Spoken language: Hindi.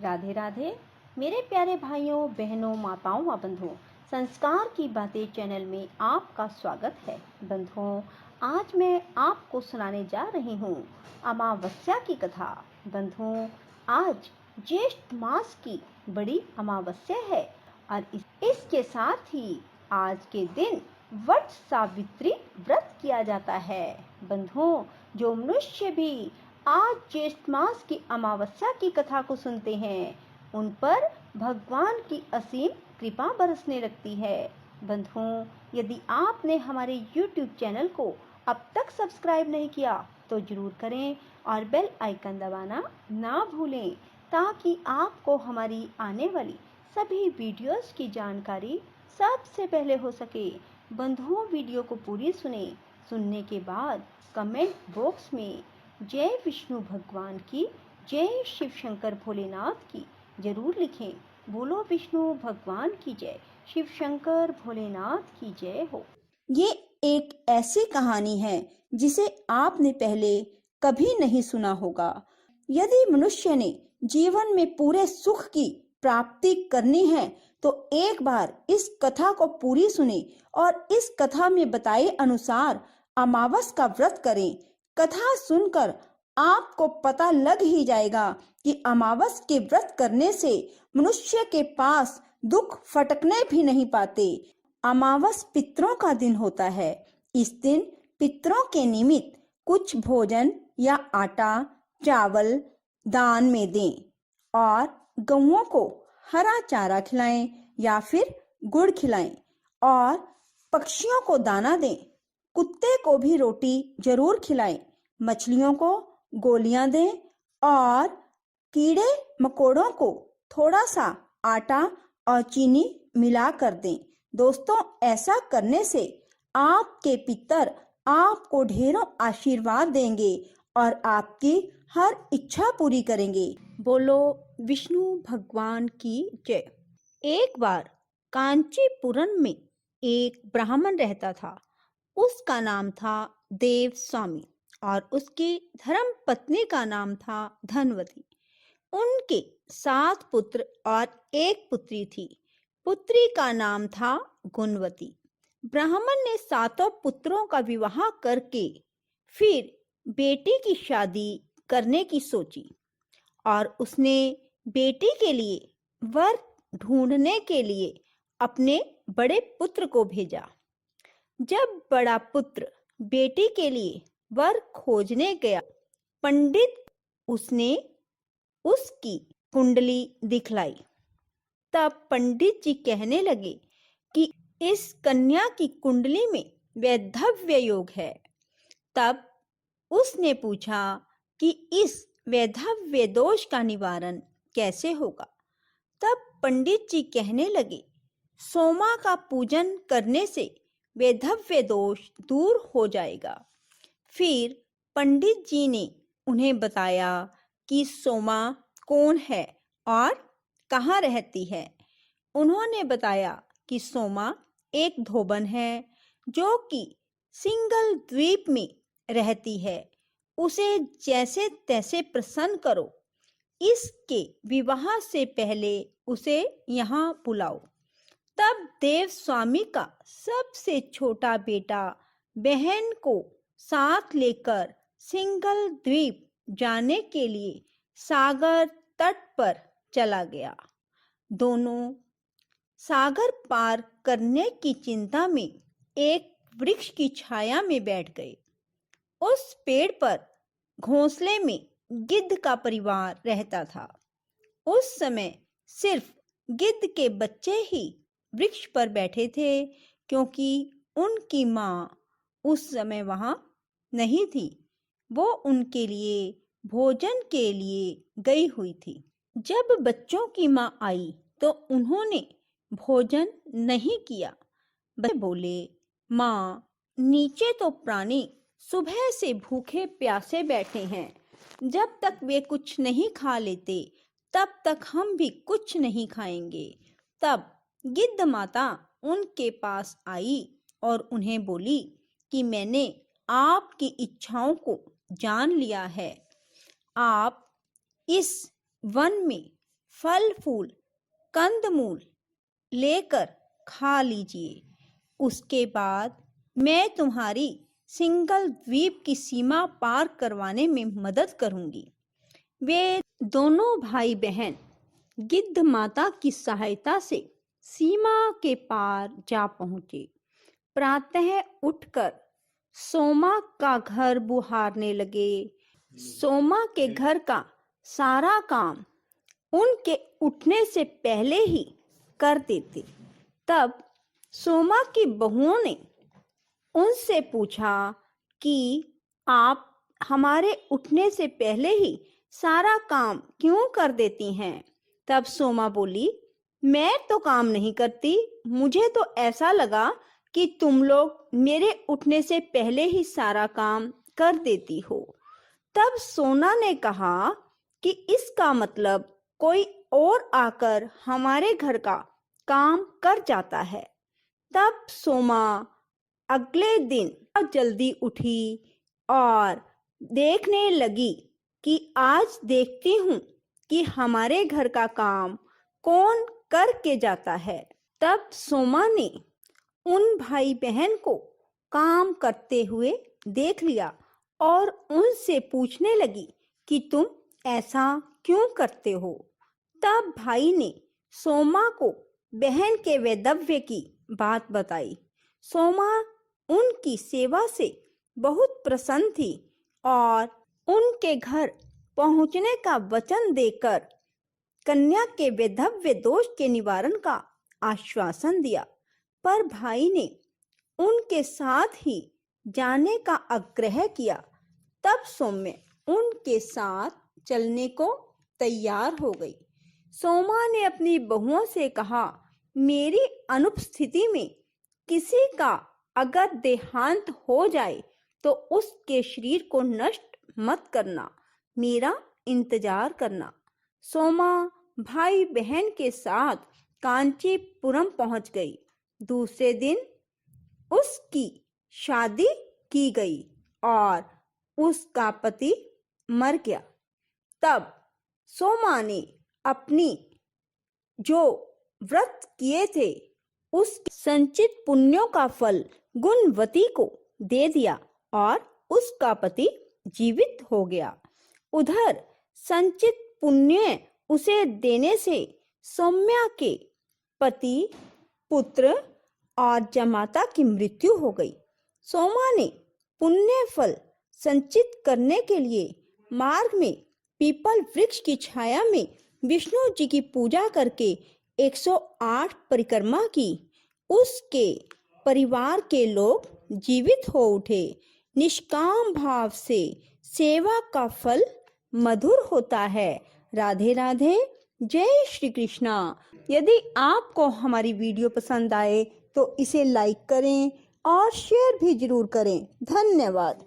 राधे राधे मेरे प्यारे भाइयों बहनों माताओं व बंधुओं, संस्कार की बातें चैनल में आपका स्वागत है। बंधुओं, आज मैं आपको सुनाने जा रही हूँ अमावस्या की कथा। बंधुओं, आज ज्येष्ठ मास की बड़ी अमावस्या है और इसके साथ ही आज के दिन वट सावित्री व्रत किया जाता है। बंधुओं, जो मनुष्य भी आज ज्येष्ठ मास की अमावस्या की कथा को सुनते हैं, उन पर भगवान की असीम कृपा बरसने लगती है। बंधुओं, यदि आपने हमारे YouTube चैनल को अब तक सब्सक्राइब नहीं किया तो जरूर करें और बेल आइकन दबाना ना भूलें, ताकि आपको हमारी आने वाली सभी वीडियोस की जानकारी सबसे पहले हो सके। बंधुओं, वीडियो को पूरी सुनने के बाद कमेंट बॉक्स में जय विष्णु भगवान की, जय शिव शंकर भोलेनाथ की जरूर लिखें। बोलो विष्णु भगवान की जय, शिव शंकर भोलेनाथ की जय हो। ये एक ऐसी कहानी है जिसे आपने पहले कभी नहीं सुना होगा। यदि मनुष्य ने जीवन में पूरे सुख की प्राप्ति करनी है तो एक बार इस कथा को पूरी सुने और इस कथा में बताए अनुसार अमावस का व्रत करें। कथा सुनकर आपको पता लग ही जाएगा कि अमावस के व्रत करने से मनुष्य के पास दुख फटकने भी नहीं पाते। अमावस पितरों का दिन होता है। इस दिन पितरों के निमित्त कुछ भोजन या आटा चावल दान में दें और गौओं को हरा चारा खिलाएं या फिर गुड़ खिलाएं और पक्षियों को दाना दें। कुत्ते को भी रोटी जरूर खिलाएं, मछलियों को गोलियां दें और कीड़े मकोड़ों को थोड़ा सा आटा और चीनी मिला कर दें। दोस्तों, ऐसा करने से आपके पितर आपको ढेरों आशीर्वाद देंगे और आपकी हर इच्छा पूरी करेंगे। बोलो विष्णु भगवान की जय। एक बार कांचीपुरम में एक ब्राह्मण रहता था। उसका नाम था देव स्वामी और उसकी धर्म पत्नी का नाम था धनवती। उनके 7 पुत्र और एक पुत्री थी। पुत्री का नाम था गुणवती। ब्राह्मण ने 7 पुत्रों का विवाह करके फिर बेटी की शादी करने की सोची और उसने बेटी के लिए वर ढूंढने के लिए अपने बड़े पुत्र को भेजा। जब बड़ा पुत्र बेटी के लिए वर खोजने गया, पंडित उसने उसकी कुंडली दिखलाई। तब पंडित जी कहने लगे कि इस कन्या की कुंडली में वैधव्य योग है। तब उसने पूछा कि इस वैधव्य दोष का निवारण कैसे होगा। तब पंडित जी कहने लगे, सोमा का पूजन करने से वैधव्य दोष दूर हो जाएगा। फिर पंडित जी ने उन्हें बताया कि सोमा कौन है और कहाँ रहती है। उन्होंने बताया कि सोमा एक धोबन है जो कि सिंगल द्वीप में रहती है। उसे जैसे तैसे प्रसन्न करो। इसके विवाह से पहले उसे यहाँ बुलाओ। तब देव स्वामी का सबसे छोटा बेटा बहन को साथ लेकर सिंगल द्वीप जाने के लिए सागर तट पर चला गया। दोनों सागर पार करने की चिंता में एक वृक्ष की छाया में बैठ गए। उस पेड़ पर घोंसले में गिद्ध का परिवार रहता था। उस समय सिर्फ गिद्ध के बच्चे ही वृक्ष पर बैठे थे, क्योंकि उनकी माँ उस समय वहां नहीं थी। वो उनके लिए भोजन के लिए गई हुई थी। जब बच्चों की माँ आई तो उन्होंने भोजन नहीं किया। बच्चे बोले, माँ, नीचे तो प्राणी सुबह से भूखे प्यासे बैठे हैं। जब तक वे कुछ नहीं खा लेते तब तक हम भी कुछ नहीं खाएंगे। तब गिद्ध माता उनके पास आई और उन्हें बोली कि मैंने आपकी इच्छाओं को जान लिया है। आप इस वन में फल फूल कंदमूल लेकर खा लीजिए। उसके बाद मैं तुम्हारी सिंगल द्वीप की सीमा पार करवाने में मदद करूंगी। वे दोनों भाई बहन गिद्ध माता की सहायता से सीमा के पार जा पहुंचे। प्रातः उठकर सोमा का घर बुहारने लगे। सोमा के घर का सारा काम उनके उठने से पहले ही कर देते। तब सोमा की बहुओं ने उनसे पूछा कि आप हमारे उठने से पहले ही सारा काम क्यों कर देती हैं? तब सोमा बोली, मैं तो काम नहीं करती, मुझे तो ऐसा लगा कि तुम लोग मेरे उठने से पहले ही सारा काम कर देती हो। तब सोना ने कहा कि इसका मतलब कोई और आकर हमारे घर का काम कर जाता है। तब सोमा अगले दिन जल्दी उठी और देखने लगी कि आज देखती हूँ कि हमारे घर का काम कौन करके जाता है। तब सोमा ने उन भाई बहन को काम करते हुए देख लिया और उनसे पूछने लगी कि तुम ऐसा क्यों करते हो? तब भाई ने सोमा को बहन के वैधव्य की बात बताई। सोमा उनकी सेवा से बहुत प्रसन्न थी और उनके घर पहुंचने का वचन देकर कन्या के वैधव्य दोष के निवारण का आश्वासन दिया। पर भाई ने उनके साथ ही जाने का आग्रह किया। तब सौम्य उनके साथ चलने को तैयार हो गई। सोमा ने अपनी बहुओं से कहा, मेरी अनुपस्थिति में किसी का अगर देहांत हो जाए तो उसके शरीर को नष्ट मत करना, मेरा इंतजार करना। सोमा भाई बहन के साथ कांचीपुरम पहुंच गई। दूसरे दिन उसकी शादी की गई और उसका पति मर गया। तब सोमा ने अपनी जो व्रत किए थे उस संचित पुण्यों का फल गुणवती को दे दिया और उसका पति जीवित हो गया। उधर संचित पुण्य उसे देने से सौम्या के पति, पुत्र और जमाता की मृत्यु हो गई। सोमा ने पुण्य फल संचित करने के लिए मार्ग में पीपल वृक्ष की छाया में विष्णु जी की पूजा करके 108 परिक्रमा की। उसके परिवार के लोग जीवित हो उठे। निष्काम भाव से सेवा का फल मधुर होता है। राधे राधे, जय श्री कृष्णा। यदि आपको हमारी वीडियो पसंद आए तो इसे लाइक करें और शेयर भी जरूर करें। धन्यवाद।